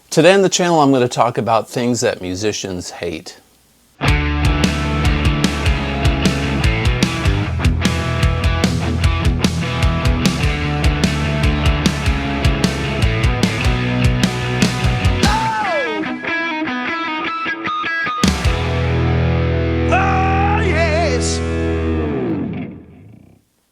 Today on the channel I'm going to talk about things that musicians hate.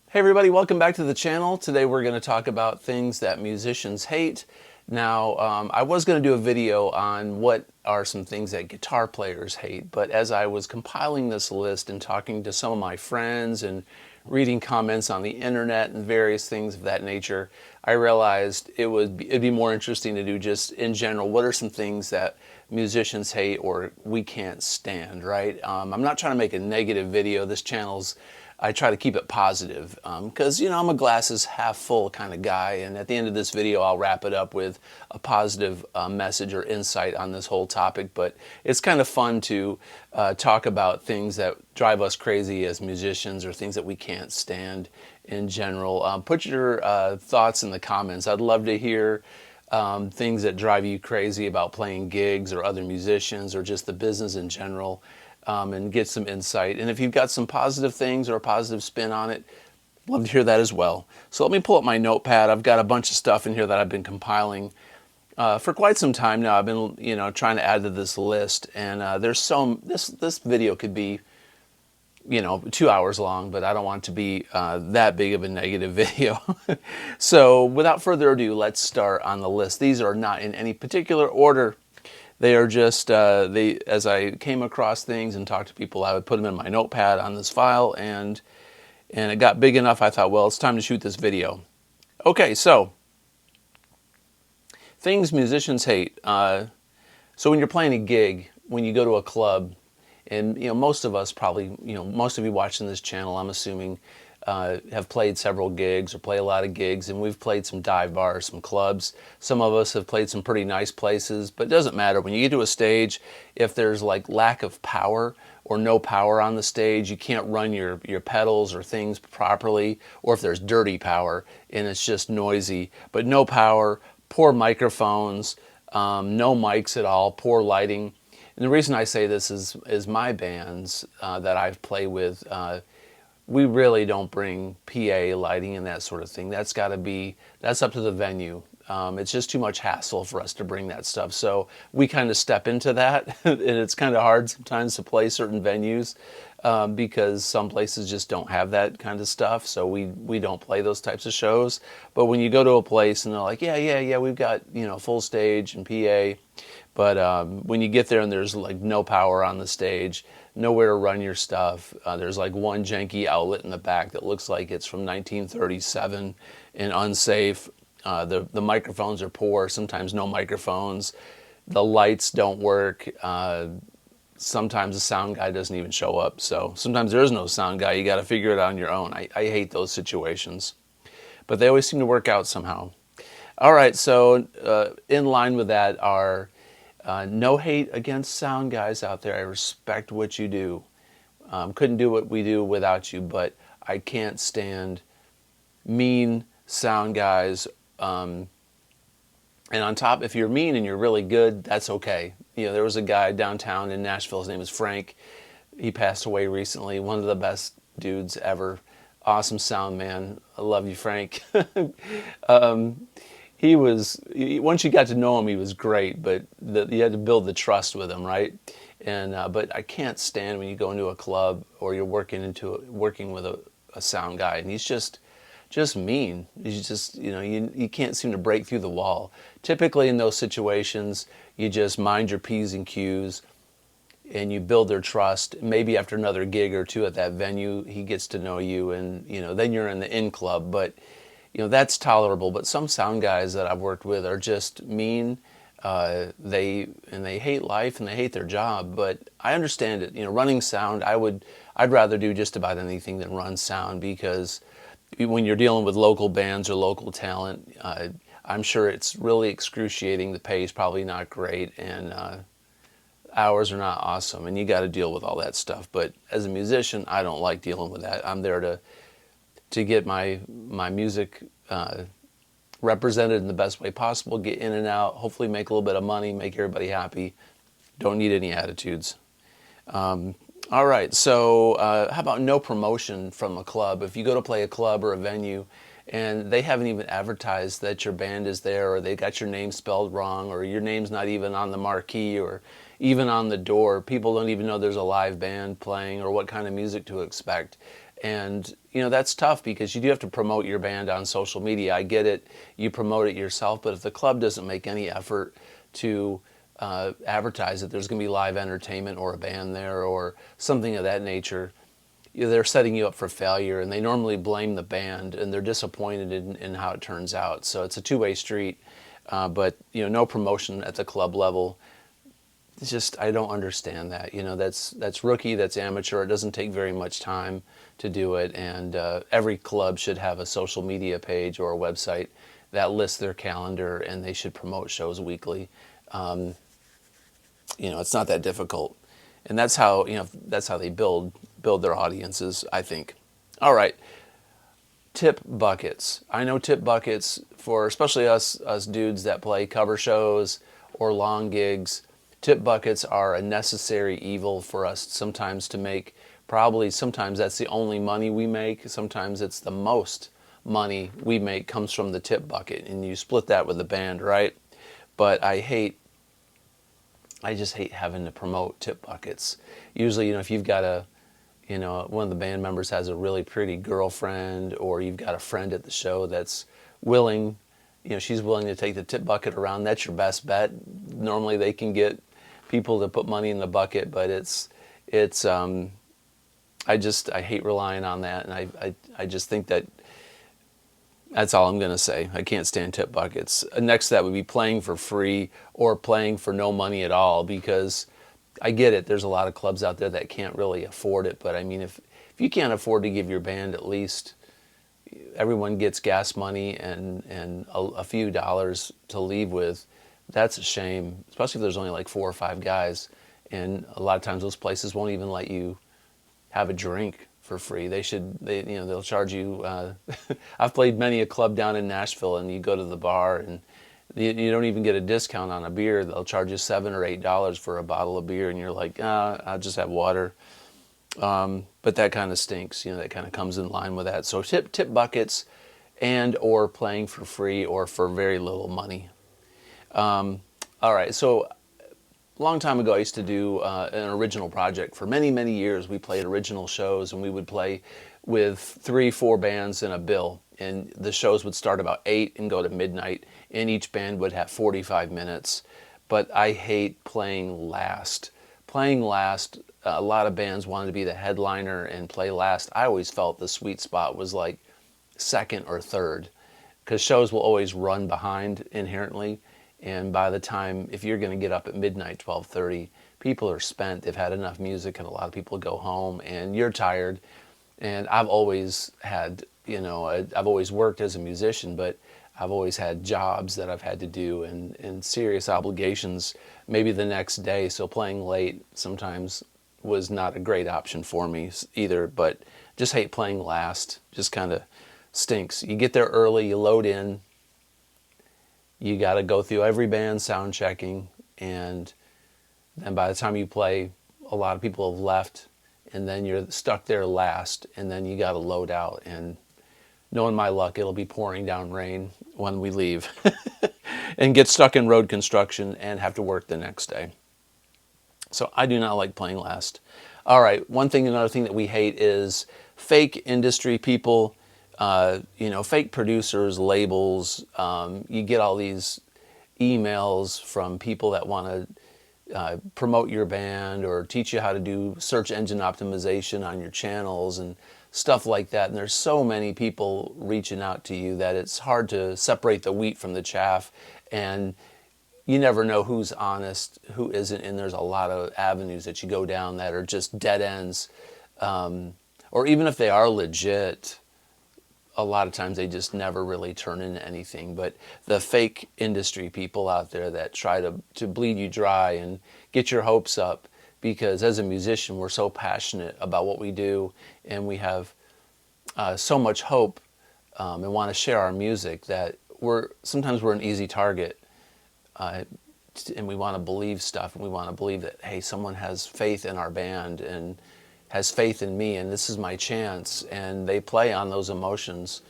Hey everybody, welcome back to the channel. Today we're going to talk about things that musicians hate. Now, I was going to do a video on what are some things that guitar players hate, but as I was compiling this list and talking to some of my friends and reading comments on the internet and various things of that nature, I realized it'd be more interesting to do just in general, what are some things that musicians hate or we can't stand, right? I'm not trying to make a negative video. This channel's I try to keep it positive because, you know, I'm a glasses half full kind of guy, and at the end of this video I'll wrap it up with a positive message or insight on this whole topic. But it's kind of fun to talk about things that drive us crazy as musicians or things that we can't stand in general. Put your thoughts in the comments. I'd love to hear things that drive you crazy about playing gigs or other musicians or just the business in general. And get some insight. And if you've got some positive things or a positive spin on it, love to hear that as well. So let me pull up my notepad. I've got a bunch of stuff in here that I've been compiling for quite some time now. I've been, you know, trying to add to this list, and there's this video could be, you know, 2 hours long, but I don't want it to be that big of a negative video. So without further ado, let's start on the list. These are not in any particular order. They are just, as I came across things and talked to people, I would put them in my notepad on this file, and it got big enough, I thought, well, it's time to shoot this video. Okay, so, things musicians hate. So when you're playing a gig, when you go to a club, and, you know, most of us probably, you know, most of you watching this channel, I'm assuming, have played several gigs or play a lot of gigs, and we've played some dive bars, some clubs. Some of us have played some pretty nice places, but it doesn't matter. When you get to a stage, if there's like lack of power or no power on the stage, you can't run your pedals or things properly, or if there's dirty power and it's just noisy, but no power, poor microphones, no mics at all, poor lighting. And the reason I say this is my bands that I've played with, we really don't bring PA lighting and that sort of thing. That's got to be, that's up to the venue. It's just too much hassle for us to bring that stuff. So we kind of step into that, and it's kind of hard sometimes to play certain venues because some places just don't have that kind of stuff. So we don't play those types of shows. But when you go to a place and they're like, yeah, we've got, you know, full stage and PA. But when you get there and there's like no power on the stage, nowhere to run your stuff. There's like one janky outlet in the back that looks like it's from 1937 and unsafe. The microphones are poor, sometimes no microphones. The lights don't work. Sometimes the sound guy doesn't even show up. So sometimes there is no sound guy. You got to figure it out on your own. I hate those situations. But they always seem to work out somehow. All right, so in line with that are no hate against sound guys out there. I respect what you do. Couldn't do what we do without you, but I can't stand mean sound guys. And on top, if you're mean and you're really good, that's okay. You know, there was a guy downtown in Nashville, his name is Frank. He passed away recently, one of the best dudes ever. Awesome sound man. I love you, Frank. He was, once you got to know him, he was great, but you had to build the trust with him, right? And but I can't stand when you go into a club or you're working with a sound guy, and he's just mean. He's just, you know, you can't seem to break through the wall. Typically in those situations, you just mind your P's and Q's, and you build their trust. Maybe after another gig or two at that venue, he gets to know you, and, you know, then you're in the in club. But you know, that's tolerable. But some sound guys that I've worked with are just mean. They hate life and they hate their job. But I understand it. You know, running sound, I'd rather do just about anything than run sound, because when you're dealing with local bands or local talent, I'm sure it's really excruciating. The pay is probably not great, and hours are not awesome, and you got to deal with all that stuff. But as a musician, I don't like dealing with that. I'm there to get my music represented in the best way possible, get in and out, hopefully make a little bit of money, make everybody happy. Don't need any attitudes. All right, so how about no promotion from a club? If you go to play a club or a venue and they haven't even advertised that your band is there, or they got your name spelled wrong, or your name's not even on the marquee or even on the door, people don't even know there's a live band playing or what kind of music to expect. And that's tough because you do have to promote your band on social media. I get it, you promote it yourself, but if the club doesn't make any effort to advertise that there's going to be live entertainment or a band there or something of that nature, they're setting you up for failure, and they normally blame the band, and they're disappointed in how it turns out. So it's a two-way street, but no promotion at the club level. It's just, I don't understand that. That's rookie, that's amateur. It doesn't take very much time to do it, and every club should have a social media page or a website that lists their calendar, and they should promote shows weekly. It's not that difficult, and that's how they build their audiences, I think. All right, tip buckets. I know tip buckets for especially us dudes that play cover shows or long gigs. Tip buckets are a necessary evil for us sometimes to make. Probably sometimes that's the only money we make. Sometimes it's the most money we make comes from the tip bucket, and you split that with the band, right? But I just hate having to promote tip buckets. Usually, if you've got one of the band members has a really pretty girlfriend, or you've got a friend at the show that's willing, she's willing to take the tip bucket around, that's your best bet. Normally they can get people to put money in the bucket, but I hate relying on that, and I just think that's all I'm going to say. I can't stand tip buckets. Next to that would be playing for free or playing for no money at all, because I get it. There's a lot of clubs out there that can't really afford it. But I mean, if you can't afford to give your band at least, everyone gets gas money and a few dollars to leave with, that's a shame, especially if there's only like 4 or 5 guys. And a lot of times those places won't even let you have a drink for free. They'll charge you. I've played many a club down in Nashville, and you go to the bar and you don't even get a discount on a beer. They'll charge you $7 or $8 for a bottle of beer, and you're like, I'll just have water. But that kind of stinks. That kind of comes in line with that. So tip buckets, and or playing for free or for very little money. All right, so a long time ago, I used to do an original project. For many, many years, we played original shows, and we would play with 3-4 bands in a bill. And the shows would start about 8 and go to midnight, and each band would have 45 minutes. But I hate playing last. Playing last, a lot of bands wanted to be the headliner and play last. I always felt the sweet spot was like second or third, because shows will always run behind inherently. And by the time, if you're going to get up at midnight, 12:30, people are spent. They've had enough music, and a lot of people go home, and you're tired. And I've always had, I've always worked as a musician, but I've always had jobs that I've had to do and serious obligations maybe the next day. So playing late sometimes was not a great option for me either, but just hate playing last. Just kind of stinks. You get there early, you load in. You got to go through every band sound checking, and then by the time you play, a lot of people have left, and then you're stuck there last, and then you got to load out, and knowing my luck, it'll be pouring down rain when we leave and get stuck in road construction and have to work the next day. So I do not like playing last. All right, another thing that we hate is fake industry people. Fake producers, labels. You get all these emails from people that want to promote your band or teach you how to do search engine optimization on your channels and stuff like that. And there's so many people reaching out to you that it's hard to separate the wheat from the chaff. And you never know who's honest, who isn't. And there's a lot of avenues that you go down that are just dead ends. Or even if they are legit, a lot of times they just never really turn into anything. But the fake industry people out there that try to bleed you dry and get your hopes up, because as a musician, we're so passionate about what we do, and we have so much hope and want to share our music that sometimes we're an easy target, uh, and we want to believe stuff, and we want to believe that, hey, someone has faith in our band and has faith in me, and this is my chance, and they play on those emotions,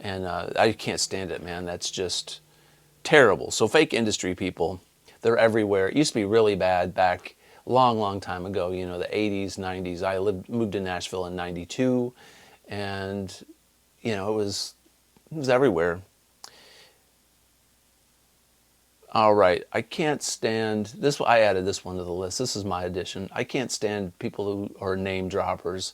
and I can't stand it, man. That's just terrible. So fake industry people, they're everywhere. It used to be really bad back long, long time ago, the 80s, 90s. I moved to Nashville in 92, and, it was everywhere. All right, I can't stand this. I added this one to the list. This is my addition. I can't stand people who are name droppers.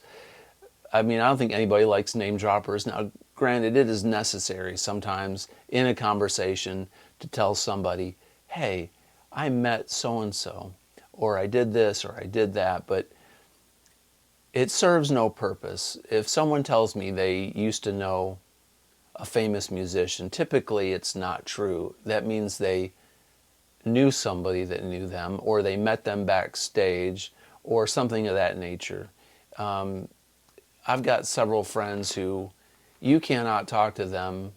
I mean, I don't think anybody likes name droppers. Now, granted, it is necessary sometimes in a conversation to tell somebody, hey, I met so-and-so, or I did this, or I did that, but it serves no purpose. If someone tells me they used to know a famous musician, typically it's not true. That means they knew somebody that knew them, or they met them backstage, or something of that nature. I've got several friends who you cannot talk to them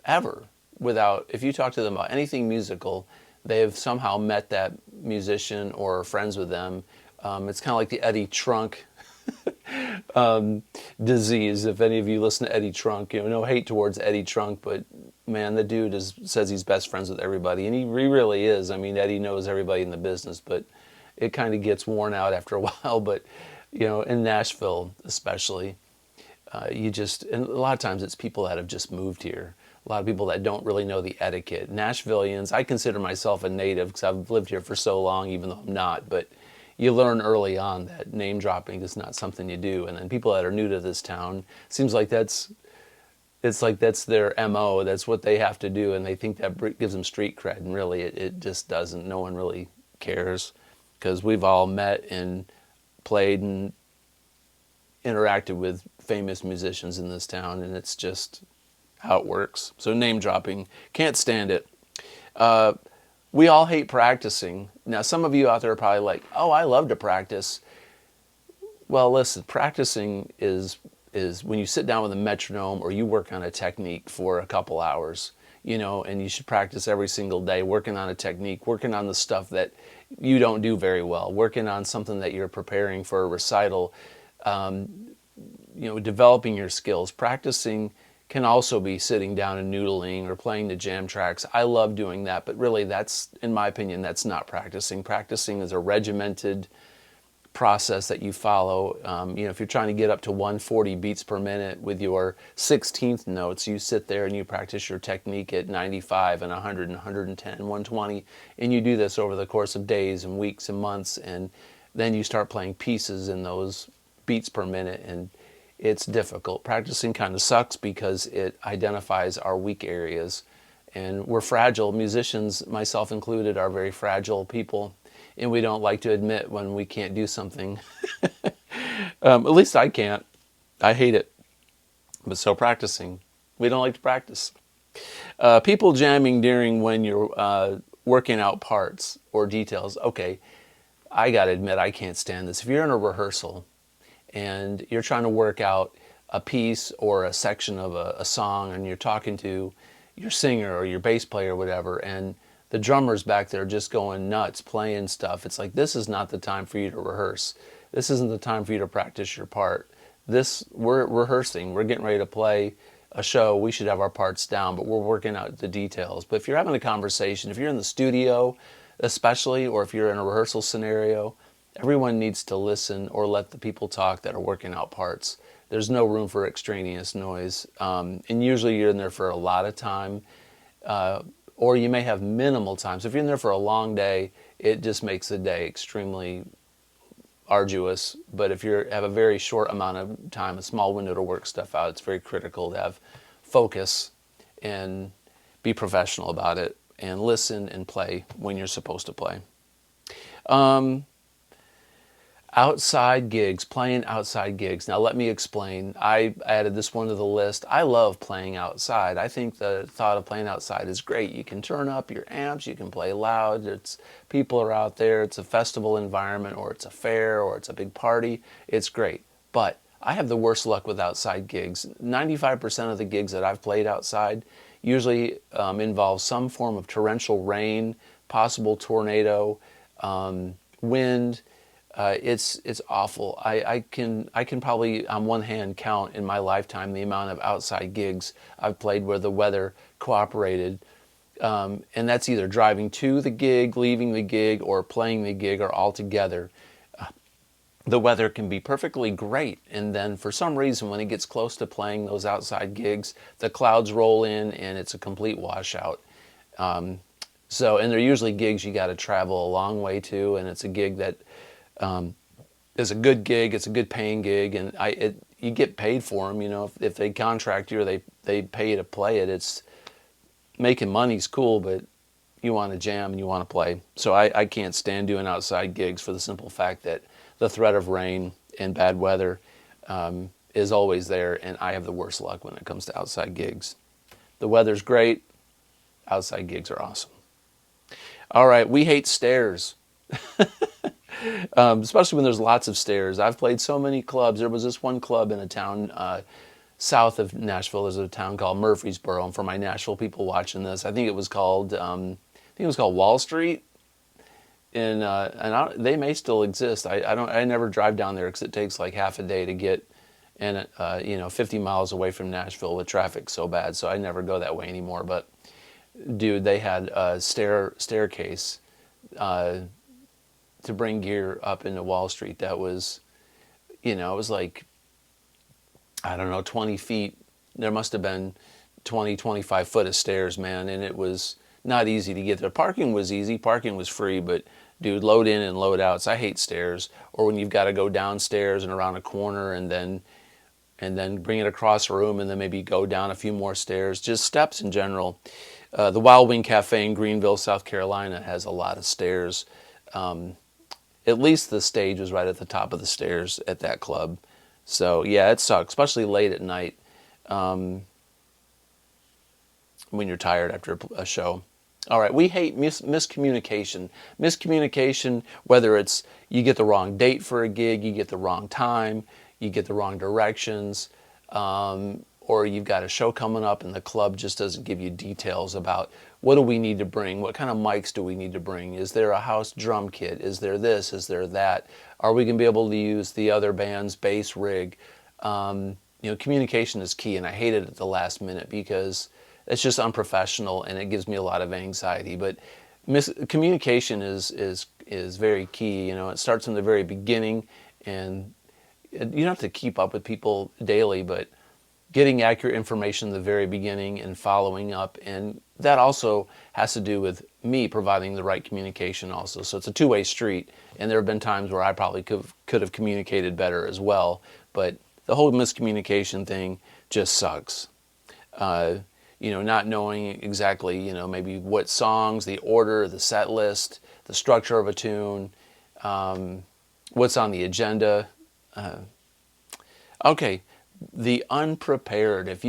ever without, if you talk to them about anything musical, they've somehow met that musician or are friends with them. It's kind of like the Eddie Trunk disease. If any of you listen to Eddie Trunk, no hate towards Eddie Trunk, but man, the dude says he's best friends with everybody, and he really is. I mean, Eddie knows everybody in the business, but it kind of gets worn out after a while. But in Nashville especially, and a lot of times it's people that have just moved here. A lot of people that don't really know the etiquette. Nashvillians, I consider myself a native because I've lived here for so long, even though I'm not, but you learn early on that name dropping is not something you do. And then people that are new to this town, seems like that's their MO. That's what they have to do, and they think that gives them street cred. And really, it just doesn't. No one really cares, because we've all met and played and interacted with famous musicians in this town, and it's just how it works. So name dropping, can't stand it. We all hate practicing. Now, some of you out there are probably like, oh, I love to practice. Well, listen, practicing is when you sit down with a metronome or you work on a technique for a couple hours, and you should practice every single day, working on a technique, working on the stuff that you don't do very well, working on something that you're preparing for a recital, developing your skills. Practicing can also be sitting down and noodling or playing the jam tracks. I love doing that, but really that's, in my opinion, that's not practicing. Practicing is a regimented process that you follow. If you're trying to get up to 140 beats per minute with your 16th notes, you sit there and you practice your technique at 95 and 100 and 110, 120, and you do this over the course of days and weeks and months, and then you start playing pieces in those beats per minute, and it's difficult. Practicing kind of sucks because it identifies our weak areas, and we're fragile. Musicians, myself included, are very fragile people, and we don't like to admit when we can't do something. At least I can't. I hate it. But so practicing, we don't like to practice. People jamming during when you're working out parts or details. Okay, I gotta admit, I can't stand this. If you're in a rehearsal and you're trying to work out a piece or a section of a song, and you're talking to your singer or your bass player or whatever, and the drummer's back there just going nuts, playing stuff. It's like, this is not the time for you to rehearse. This isn't the time for you to practice your part. We're rehearsing. We're getting ready to play a show. We should have our parts down, but we're working out the details. But if you're having a conversation, if you're in the studio especially, or if you're in a rehearsal scenario, everyone needs to listen or let the people talk that are working out parts. There's no room for extraneous noise. And usually you're in there for a lot of time, or you may have minimal time. So if you're in there for a long day, it just makes the day extremely arduous. But if you have a very short amount of time, a small window to work stuff out, it's very critical to have focus and be professional about it and listen and play when you're supposed to play. Outside gigs, playing outside gigs. Now let me explain. I added this one to the list. I love playing outside. I think the thought of playing outside is great. You can turn up your amps, you can play loud, people are out there, it's a festival environment, or it's a fair, or it's a big party. It's great. But I have the worst luck with outside gigs. 95% of the gigs that I've played outside, Usually involves some form of torrential rain, possible tornado, wind. It's awful. I can probably on one hand count in my lifetime the amount of outside gigs I've played where the weather cooperated, and that's either driving to the gig, leaving the gig, or playing the gig, or all together. The weather can be perfectly great, and then for some reason when it gets close to playing those outside gigs, the clouds roll in and it's a complete washout. And they're usually gigs you got to travel a long way to, and it's a gig that is a good gig. It's a good paying gig, and you get paid for them. If they contract you or they pay you to play it, it's making money's cool, but you want to jam and you want to play. So I can't stand doing outside gigs for the simple fact that the threat of rain and bad weather is always there, and I have the worst luck when it comes to outside gigs. The weather's great. Outside gigs are awesome. All right, we hate stairs, especially when there's lots of stairs. I've played so many clubs. There was this one club in a town south of Nashville. There's a town called Murfreesboro, and for my Nashville people watching this, I think it was called Wall Street. And they may still exist. I never drive down there because it takes like half a day to get, and 50 miles away from Nashville with traffic so bad, so I never go that way anymore. But dude, they had a staircase to bring gear up into Wall Street that was, it was like, I don't know, 20 feet. There must have been 20, 25 foot of stairs, man, and it was not easy to get there. Parking was easy. Parking was free, but dude, load in and load out. So I hate stairs. Or when you've got to go downstairs and around a corner and then bring it across a room and then maybe go down a few more stairs. Just steps in general. The Wild Wing Cafe in Greenville, South Carolina has a lot of stairs. At least the stage was right at the top of the stairs at that club. So yeah, it sucks, especially late at night when you're tired after a show. All right, we hate miscommunication. Miscommunication, whether it's you get the wrong date for a gig, you get the wrong time, you get the wrong directions, or you've got a show coming up and the club just doesn't give you details about what do we need to bring, what kind of mics do we need to bring, is there a house drum kit, is there this, is there that, are we going to be able to use the other band's bass rig? Communication is key, and I hate it at the last minute because it's just unprofessional and it gives me a lot of anxiety. But communication is very key. It starts from the very beginning, and you don't have to keep up with people daily, but getting accurate information in the very beginning and following up, and that also has to do with me providing the right communication also. So it's a two-way street, and there have been times where I probably could have communicated better as well, but the whole miscommunication thing just sucks. Not knowing exactly, maybe what songs, the order, the set list, the structure of a tune, what's on the agenda. Okay, the unprepared. If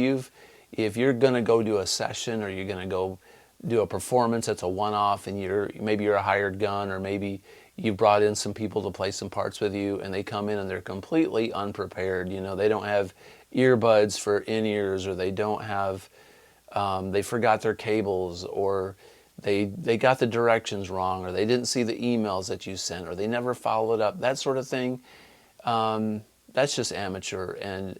you're going to go do a session, or you're going to go do a performance that's a one-off, and maybe you're a hired gun, or maybe you brought in some people to play some parts with you, and they come in and they're completely unprepared. They don't have earbuds for in-ears, or they don't have, they forgot their cables, or they got the directions wrong, or they didn't see the emails that you sent, or they never followed up, that sort of thing. That's just amateur, and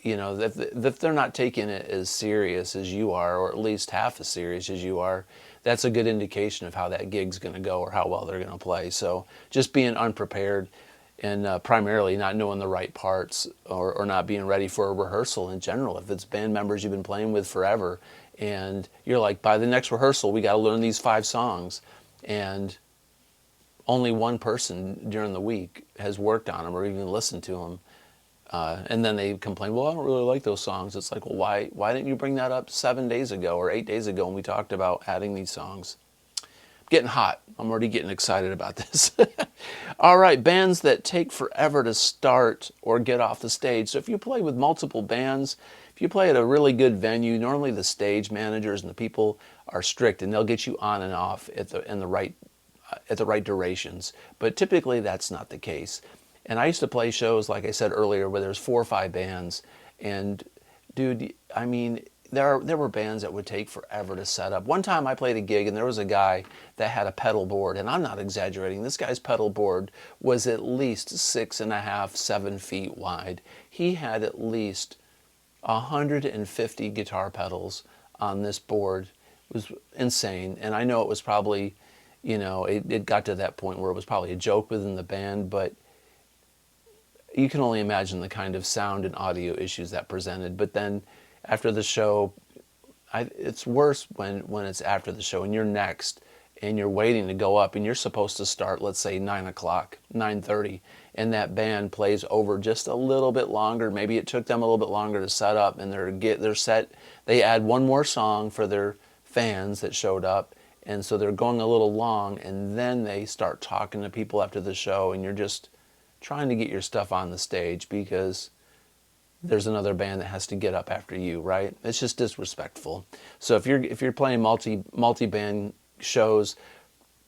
if they're not taking it as serious as you are, or at least half as serious as you are, that's a good indication of how that gig's going to go or how well they're going to play. So just being unprepared and primarily not knowing the right parts, or not being ready for a rehearsal in general. If it's band members you've been playing with forever and you're like, by the next rehearsal we got to learn these 5 songs, and only one person during the week has worked on them or even listened to them, and then they complain, well, I don't really like those songs. It's like, well, why didn't you bring that up 7 days ago or 8 days ago when we talked about adding these songs? I'm getting hot. I'm already getting excited about this. All right, bands that take forever to start or get off the stage. So if you play with multiple bands, if you play at a really good venue, normally the stage managers and the people are strict, and they'll get you on and off at the right durations. But typically that's not the case. And I used to play shows, like I said earlier, where there's 4 or 5 bands, and dude, I mean, there were bands that would take forever to set up. One time I played a gig and there was a guy that had a pedal board, and I'm not exaggerating. This guy's pedal board was at least 6.5, 7 feet wide. He had at least 150 guitar pedals on this board. It was insane. And I know it was probably, it got to that point where it was probably a joke within the band, but you can only imagine the kind of sound and audio issues that presented. But then after the show, it's worse when it's after the show and you're next and you're waiting to go up and you're supposed to start, let's say 9 o'clock, 9:30, and that band plays over just a little bit longer. Maybe it took them a little bit longer to set up, and they're set. They add one more song for their fans that showed up, and so they're going a little long, and then they start talking to people after the show, and you're just trying to get your stuff on the stage because there's another band that has to get up after you, right? It's just disrespectful. So if you're playing multi-band shows,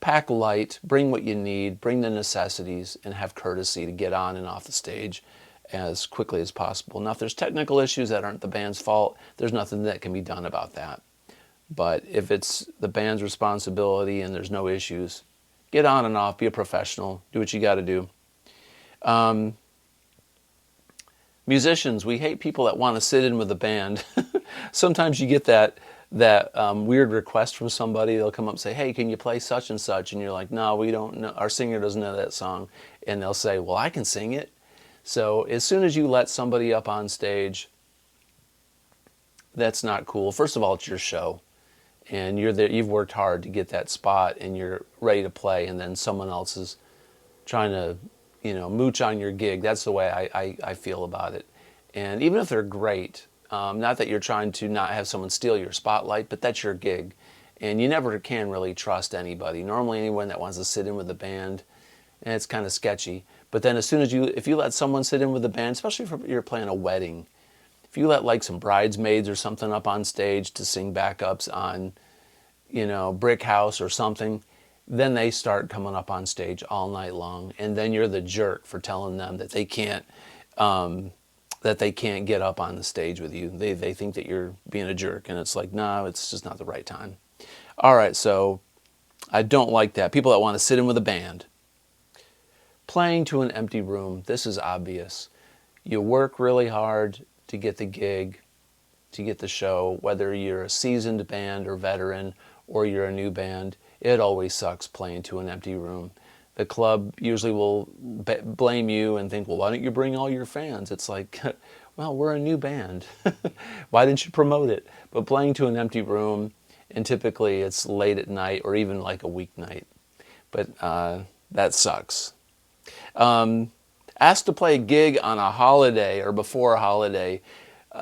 pack light, bring what you need, bring the necessities, and have courtesy to get on and off the stage as quickly as possible. Now, if there's technical issues that aren't the band's fault, there's nothing that can be done about that. But if it's the band's responsibility and there's no issues, get on and off, be a professional, do what you got to do. Musicians, we hate people that want to sit in with the band. Sometimes you get that weird request from somebody. They'll come up and say, hey, can you play such and such? And you're like, no, we don't know. Our singer doesn't know that song. And they'll say, well, I can sing it. So as soon as you let somebody up on stage, that's not cool. First of all, it's your show. And you're there, you've worked hard to get that spot and you're ready to play, and then someone else is trying to mooch on your gig. That's the way I feel about it. And even if they're great, not that you're trying to not have someone steal your spotlight, but that's your gig. And you never can really trust anybody. Normally anyone that wants to sit in with the band, and it's kind of sketchy. But then as soon as if you let someone sit in with the band, especially if you're playing a wedding, if you let like some bridesmaids or something up on stage to sing backups on, Brick House or something, then they start coming up on stage all night long, and then you're the jerk for telling them that they can't get up on the stage with you. They think that you're being a jerk, and it's like, no, it's just not the right time. All right, so I don't like that. People that want to sit in with a band. Playing to an empty room, this is obvious. You work really hard to get the gig, to get the show, whether you're a seasoned band or veteran, or you're a new band. It always sucks playing to an empty room. The club usually will blame you and think, well, why don't you bring all your fans? It's like, well, we're a new band. Why didn't you promote it? But playing to an empty room, and typically it's late at night or even like a weeknight. But that sucks. Asked to play a gig on a holiday or before a holiday.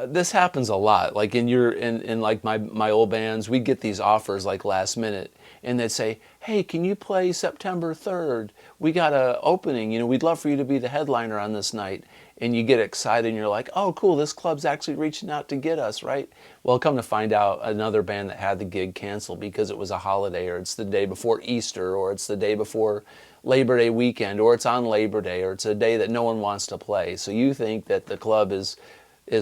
This happens a lot. Like in like my old bands, we'd get these offers like last minute, and they'd say, hey, can you play September 3rd? We got a opening, we'd love for you to be the headliner on this night. And you get excited and you're like, oh, cool, this club's actually reaching out to get us, right? Well, come to find out, another band that had the gig canceled because it was a holiday, or it's the day before Easter, or it's the day before Labor Day weekend, or it's on Labor Day, or it's a day that no one wants to play. So you think that the club is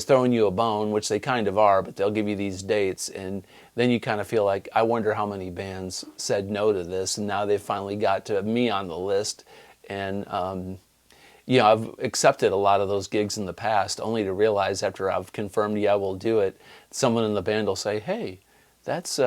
throwing you a bone, which they kind of are, but they'll give you these dates, and then you kind of feel like, I wonder how many bands said no to this, and now they've finally got to me on the list. And I've accepted a lot of those gigs in the past, only to realize after I've confirmed, yeah, we'll do it, someone in the band will say, hey, that's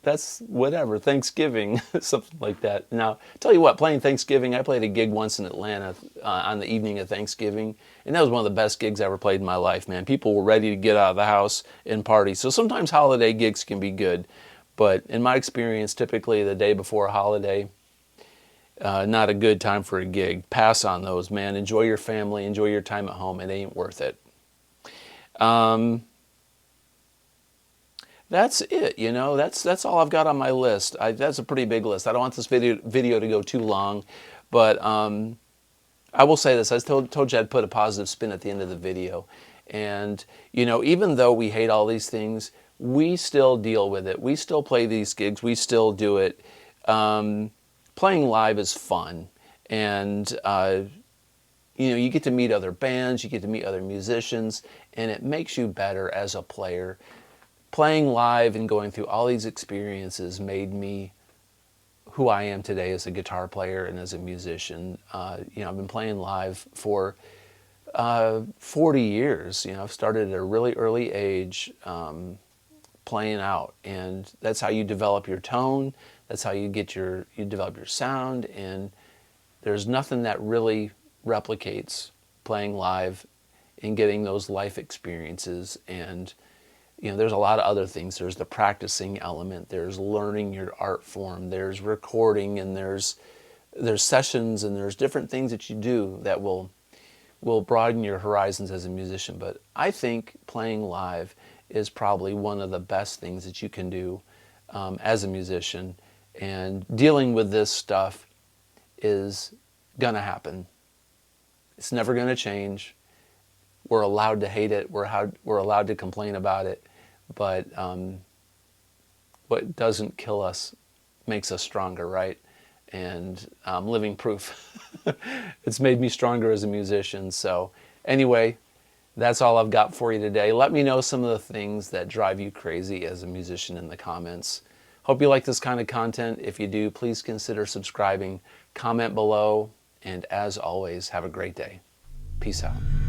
that's whatever, Thanksgiving, something like that. Now, tell you what, playing Thanksgiving, I played a gig once in Atlanta on the evening of Thanksgiving, and that was one of the best gigs I ever played in my life, man. People were ready to get out of the house and party. So sometimes holiday gigs can be good, but in my experience, typically the day before a holiday, not a good time for a gig. Pass on those, man. Enjoy your family, enjoy your time at home. It ain't worth it. That's it, that's all I've got on my list. That's a pretty big list. I don't want this video to go too long, but I will say this. I told you I'd put a positive spin at the end of the video. And, even though we hate all these things, we still deal with it. We still play these gigs. We still do it. Playing live is fun. And, you get to meet other bands, you get to meet other musicians, and it makes you better as a player. Playing live and going through all these experiences made me who I am today as a guitar player and as a musician. I've been playing live for 40 years. I've started at a really early age playing out, and that's how you develop your tone. That's how you develop your sound, and there's nothing that really replicates playing live and getting those life experiences. And there's a lot of other things. There's the practicing element, there's learning your art form, there's recording, and there's sessions, and there's different things that you do that will broaden your horizons as a musician. But I think playing live is probably one of the best things that you can do as a musician. And dealing with this stuff is gonna happen. It's never gonna change. We're allowed to hate it. We're allowed to complain about it. But what doesn't kill us makes us stronger, right? And I'm living proof. It's made me stronger as a musician. So anyway, that's all I've got for you today. Let me know some of the things that drive you crazy as a musician in the comments. Hope you like this kind of content. If you do, please consider subscribing, comment below, and as always, have a great day. Peace out.